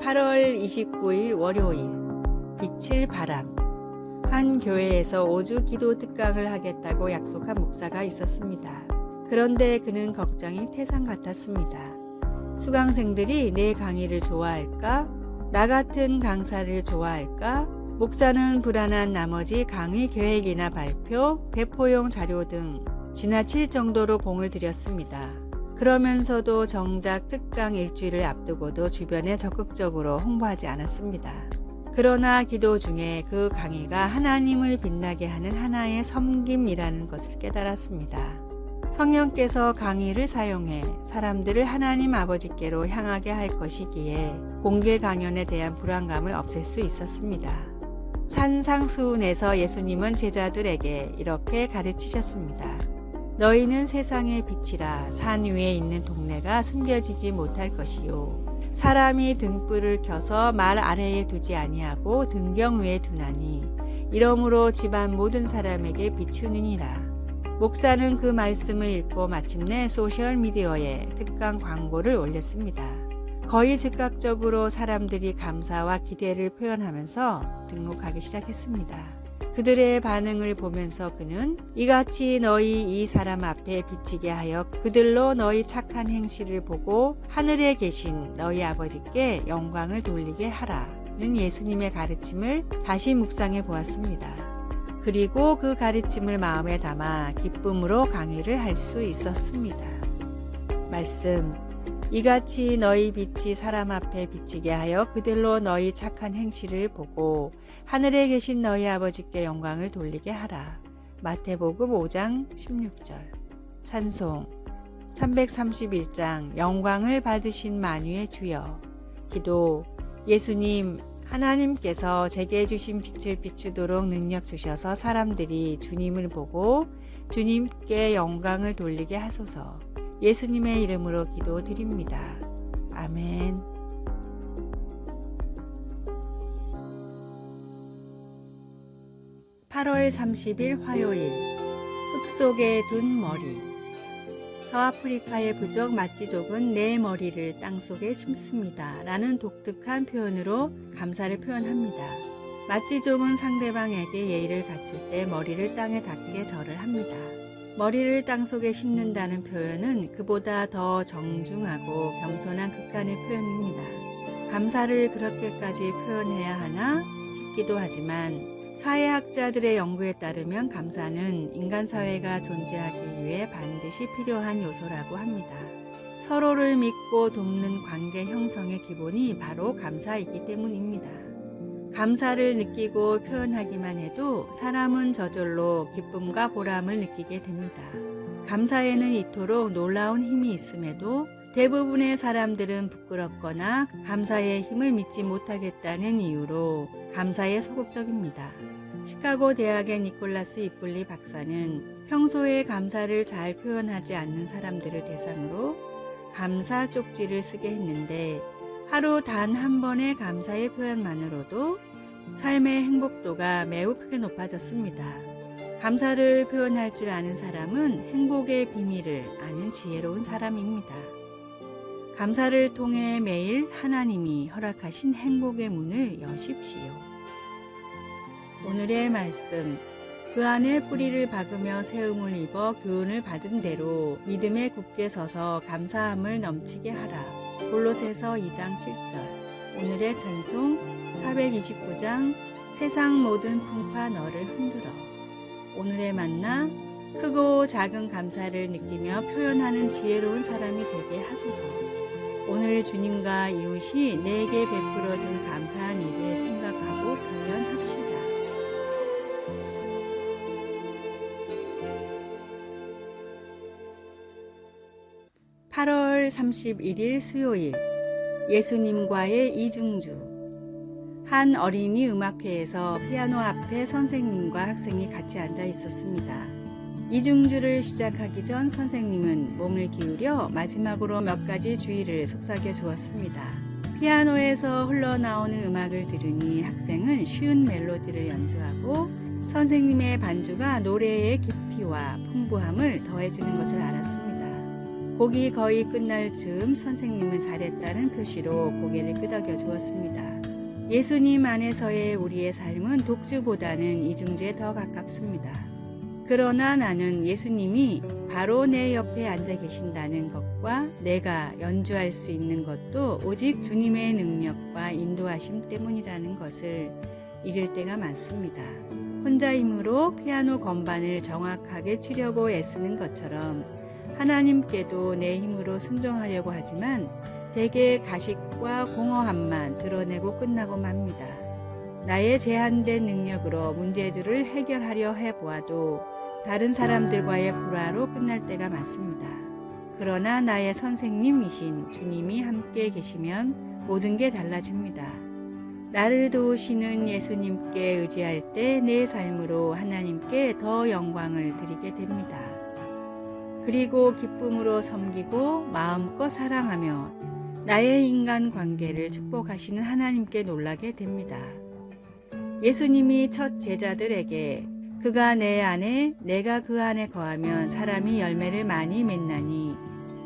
8월 29일 월요일 빛을 바람. 한 교회에서 5주 기도 특강을 하겠다고 약속한 목사가 있었습니다. 그런데 그는 걱정이 태산 같았습니다. 수강생들이 내 강의를 좋아할까? 나 같은 강사를 좋아할까? 목사는 불안한 나머지 강의 계획이나 발표, 배포용 자료 등 지나칠 정도로 공을 들였습니다. 그러면서도 정작 특강 일주일을 앞두고도 주변에 적극적으로 홍보하지 않았습니다. 그러나 기도 중에 그 강의가 하나님을 빛나게 하는 하나의 섬김이라는 것을 깨달았습니다. 성령께서 강의를 사용해 사람들을 하나님 아버지께로 향하게 할 것이기에 공개 강연에 대한 불안감을 없앨 수 있었습니다. 산상수훈에서 예수님은 제자들에게 이렇게 가르치셨습니다. 너희는 세상의 빛이라. 산 위에 있는 동네가 숨겨지지 못할 것이요. 사람이 등불을 켜서 말 아래에 두지 아니하고 등경 위에 두나니 이러므로 집안 모든 사람에게 비추느니라. 목사는 그 말씀을 읽고 마침내 소셜미디어에 특강 광고를 올렸습니다. 거의 즉각적으로 사람들이 감사와 기대를 표현하면서 등록하기 시작했습니다. 그들의 반응을 보면서 그는 이같이 너희 이 사람 앞에 비치게 하여 그들로 너희 착한 행실을 보고 하늘에 계신 너희 아버지께 영광을 돌리게 하라는 예수님의 가르침을 다시 묵상해 보았습니다. 그리고 그 가르침을 마음에 담아 기쁨으로 강의를 할 수 있었습니다. 말씀. 이같이 너희 빛이 사람 앞에 비치게 하여 그들로 너희 착한 행실을 보고 하늘에 계신 너희 아버지께 영광을 돌리게 하라. 마태복음 5장 16절. 찬송 331장 영광을 받으신 만유의 주여. 기도. 예수님, 하나님께서 제게 주신 빛을 비추도록 능력 주셔서 사람들이 주님을 보고 주님께 영광을 돌리게 하소서. 예수님의 이름으로 기도드립니다. 아멘. (8월 30일) 화요일. 흙 속에 둔 머리. 서아프리카의 부족 마찌족은 내 머리를 땅속에 심습니다 라는 독특한 표현으로 감사를 표현합니다. 마찌족은 상대방에게 예의를 갖출 때 머리를 땅에 닿게 절을 합니다. 머리를 땅속에 심는다는 표현은 그보다 더 정중하고 겸손한 극한의 표현입니다. 감사를 그렇게까지 표현해야 하나 싶기도 하지만 사회학자들의 연구에 따르면 감사는 인간 사회가 존재하기 위해 반드시 필요한 요소라고 합니다. 서로를 믿고 돕는 관계 형성의 기본이 바로 감사이기 때문입니다. 감사를 느끼고 표현하기만 해도 사람은 저절로 기쁨과 보람을 느끼게 됩니다. 감사에는 이토록 놀라운 힘이 있음에도 대부분의 사람들은 부끄럽거나 감사의 힘을 믿지 못하겠다는 이유로 감사에 소극적입니다. 시카고 대학의 니콜라스 이플리 박사는 평소에 감사를 잘 표현하지 않는 사람들을 대상으로 감사 쪽지를 쓰게 했는데 하루 단 한 번의 감사의 표현만으로도 삶의 행복도가 매우 크게 높아졌습니다. 감사를 표현할 줄 아는 사람은 행복의 비밀을 아는 지혜로운 사람입니다. 감사를 통해 매일 하나님이 허락하신 행복의 문을 여십시오. 오늘의 말씀. 그 안에 뿌리를 박으며 세움을 입어 교훈을 받은 대로 믿음에 굳게 서서 감사함을 넘치게 하라. 골로새서 2장 7절. 오늘의 찬송 429장 세상 모든 풍파 너를 흔들어. 오늘의 만나. 크고 작은 감사를 느끼며 표현하는 지혜로운 사람이 되게 하소서. 오늘 주님과 이웃이 내게 베풀어준 감사한 일을 생각하고 표현합시다. 8월 31일 수요일. 예수님과의 이중주. 한 어린이 음악회에서 피아노 앞에 선생님과 학생이 같이 앉아 있었습니다. 이중주를 시작하기 전 선생님은 몸을 기울여 마지막으로 몇 가지 주의를 속삭여 주었습니다. 피아노에서 흘러나오는 음악을 들으니 학생은 쉬운 멜로디를 연주하고 선생님의 반주가 노래의 깊이와 풍부함을 더해주는 것을 알았습니다. 곡이 거의 끝날 즈음 선생님은 잘했다는 표시로 고개를 끄덕여 주었습니다. 예수님 안에서의 우리의 삶은 독주보다는 이중주에 더 가깝습니다. 그러나 나는 예수님이 바로 내 옆에 앉아 계신다는 것과 내가 연주할 수 있는 것도 오직 주님의 능력과 인도하심 때문이라는 것을 잊을 때가 많습니다. 혼자 힘으로 피아노 건반을 정확하게 치려고 애쓰는 것처럼 하나님께도 내 힘으로 순종하려고 하지만 대개 가식과 공허함만 드러내고 끝나고 맙니다. 나의 제한된 능력으로 문제들을 해결하려 해보아도 다른 사람들과의 불화로 끝날 때가 많습니다. 그러나 나의 선생님이신 주님이 함께 계시면 모든 게 달라집니다. 나를 도우시는 예수님께 의지할 때 내 삶으로 하나님께 더 영광을 드리게 됩니다. 그리고 기쁨으로 섬기고 마음껏 사랑하며 나의 인간 관계를 축복하시는 하나님께 놀라게 됩니다. 예수님이 첫 제자들에게 그가 내 안에 내가 그 안에 거하면 사람이 열매를 많이 맺나니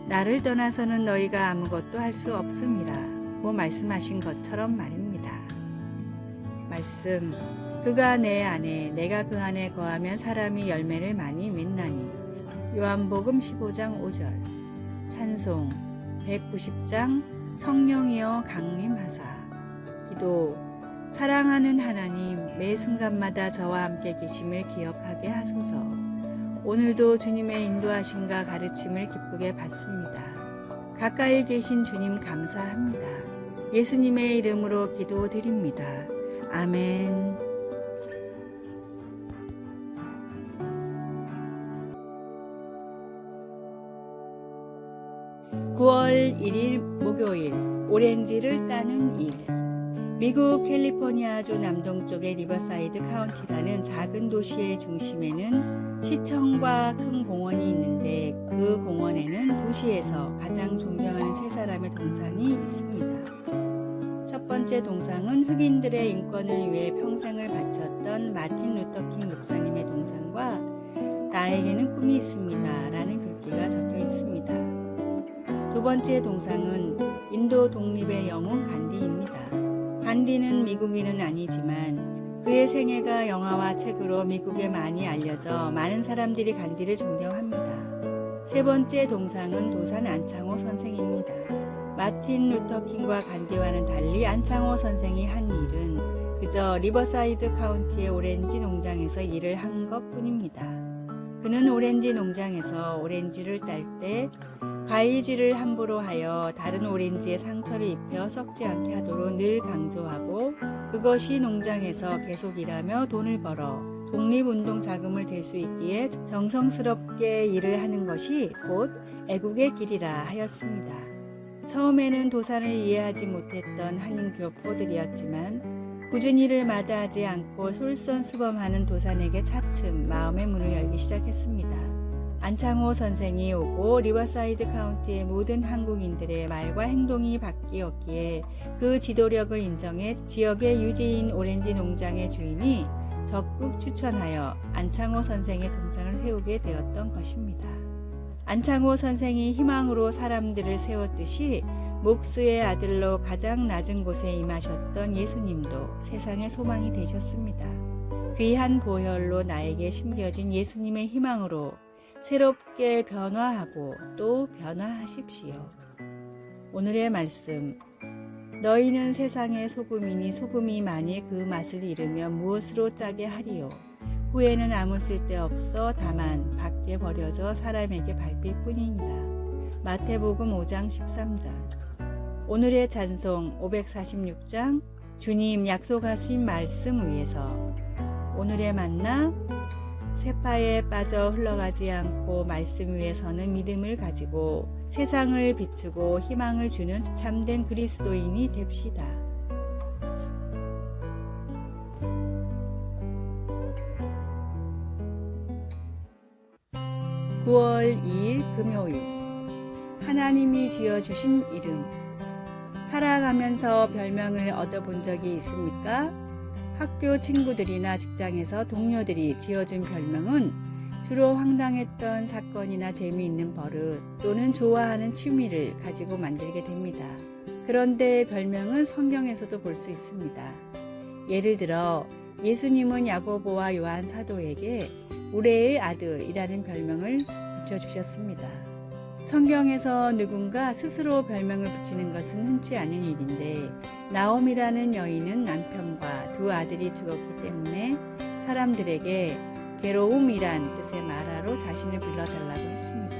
나를 떠나서는 너희가 아무것도 할 수 없음이라고 말씀하신 것처럼 말입니다. 말씀, 그가 내 안에 내가 그 안에 거하면 사람이 열매를 많이 맺나니 요한복음 15장 5절 찬송 190장 성령이여 강림하사 기도 사랑하는 하나님 매 순간마다 저와 함께 계심을 기억하게 하소서. 오늘도 주님의 인도하심과 가르침을 기쁘게 받습니다. 가까이 계신 주님 감사합니다. 예수님의 이름으로 기도드립니다. 아멘. 9월 1일 목요일 오렌지를 따는 일. 미국 캘리포니아주 남동쪽의 리버사이드 카운티라는 작은 도시의 중심에는 시청과 큰 공원이 있는데 그 공원에는 도시에서 가장 존경하는 세 사람의 동상이 있습니다. 첫 번째 동상은 흑인들의 인권을 위해 평생을 바쳤던 마틴 루터 킹 목사님의 동상과 나에게는 꿈이 있습니다 라는 글귀가 적혀 있습니다. 두 번째 동상은 인도 독립의 영웅 간디입니다. 간디는 미국인은 아니지만 그의 생애가 영화와 책으로 미국에 많이 알려져 많은 사람들이 간디를 존경합니다. 세 번째 동상은 도산 안창호 선생입니다. 마틴 루터 킹과 간디와는 달리 안창호 선생이 한 일은 그저 리버사이드 카운티의 오렌지 농장에서 일을 한 것뿐입니다. 그는 오렌지 농장에서 오렌지를 딸 때 가위질을 함부로 하여 다른 오렌지에 상처를 입혀 썩지 않게 하도록 늘 강조하고 그것이 농장에서 계속 일하며 돈을 벌어 독립운동 자금을 댈 수 있기에 정성스럽게 일을 하는 것이 곧 애국의 길이라 하였습니다. 처음에는 도산을 이해하지 못했던 한인 교포들이었지만 꾸준히 일을 마다하지 않고 솔선수범하는 도산에게 차츰 마음의 문을 열기 시작했습니다. 안창호 선생이 오고 리버사이드 카운티의 모든 한국인들의 말과 행동이 바뀌었기에 그 지도력을 인정해 지역의 유지인 오렌지 농장의 주인이 적극 추천하여 안창호 선생의 동상을 세우게 되었던 것입니다. 안창호 선생이 희망으로 사람들을 세웠듯이 목수의 아들로 가장 낮은 곳에 임하셨던 예수님도 세상의 소망이 되셨습니다. 귀한 보혈로 나에게 심겨진 예수님의 희망으로 새롭게 변화하고 또 변화하십시오. 오늘의 말씀. 너희는 세상의 소금이니 소금이 만일 그 맛을 잃으면 무엇으로 짜게 하리요. 후에는 아무 쓸데없어 다만 밖에 버려져 사람에게 밟힐 뿐이니라. 마태복음 5장 13절. 오늘의 찬송 546장 주님 약속하신 말씀 위에서. 오늘의 만나 세파에 빠져 흘러가지 않고 말씀 위에 서는 믿음을 가지고 세상을 비추고 희망을 주는 참된 그리스도인이 됩시다. (9월 2일) 금요일 하나님이 지어주신 이름. 살아가면서 별명을 얻어본 적이 있습니까? 학교 친구들이나 직장에서 동료들이 지어준 별명은 주로 황당했던 사건이나 재미있는 버릇 또는 좋아하는 취미를 가지고 만들게 됩니다. 그런데 별명은 성경에서도 볼 수 있습니다. 예를 들어 예수님은 야고보와 요한 사도에게 우레의 아들이라는 별명을 붙여주셨습니다. 성경에서 누군가 스스로 별명을 붙이는 것은 흔치 않은 일인데 나옴이라는 여인은 남편과 두 아들이 죽었기 때문에 사람들에게 괴로움이란 뜻의 마라로 자신을 불러달라고 했습니다.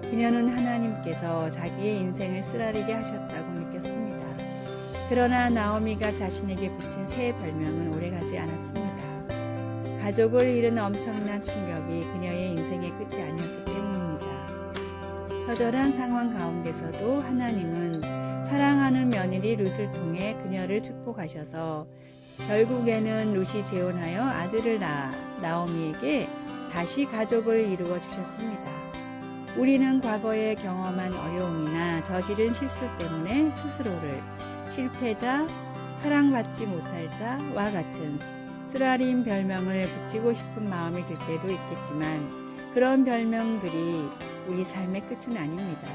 그녀는 하나님께서 자기의 인생을 쓰라리게 하셨다고 느꼈습니다. 그러나 나오미가 자신에게 붙인 새 별명은 오래가지 않았습니다. 가족을 잃은 엄청난 충격이 그녀의 인생의 끝이 아니었기 때문입니다. 처절한 상황 가운데서도 하나님은 사랑하는 며느리 룻을 통해 그녀를 축복하셔서 결국에는 룻이 재혼하여 아들을 낳아 나오미에게 다시 가족을 이루어 주셨습니다. 우리는 과거에 경험한 어려움이나 저지른 실수 때문에 스스로를 실패자, 사랑받지 못할 자와 같은 쓰라린 별명을 붙이고 싶은 마음이 들 때도 있겠지만 그런 별명들이 우리 삶의 끝은 아닙니다.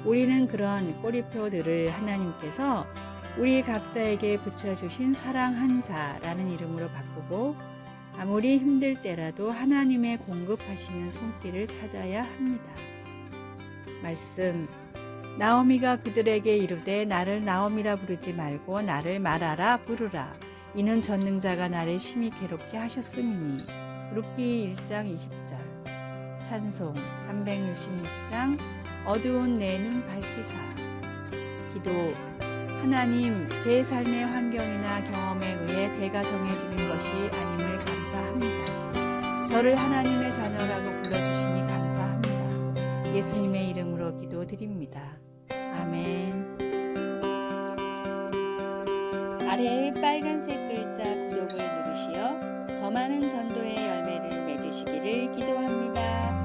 우리는 그런 꼬리표들을 하나님께서 우리 각자에게 붙여주신 사랑한 자라는 이름으로 바꾸고 아무리 힘들 때라도 하나님의 공급하시는 손길을 찾아야 합니다. 말씀 나오미가 그들에게 이르되 나를 나오미라 부르지 말고 나를 마라라 부르라. 이는 전능자가 나를 심히 괴롭게 하셨음이니. 룻기 1장 20절. 찬송 366장 어두운 내 눈 밝히사. 기도 하나님, 제 삶의 환경이나 경험에 의해 제가 정해지는 것이 아님을 감사합니다. 저를 하나님의 자녀라고 불러주시니 감사합니다. 예수님의 이름으로 기도드립니다. 아멘. 아래의 빨간색 글자 구독을 누르시어 더 많은 전도의 열매를 맺으시기를 기도합니다.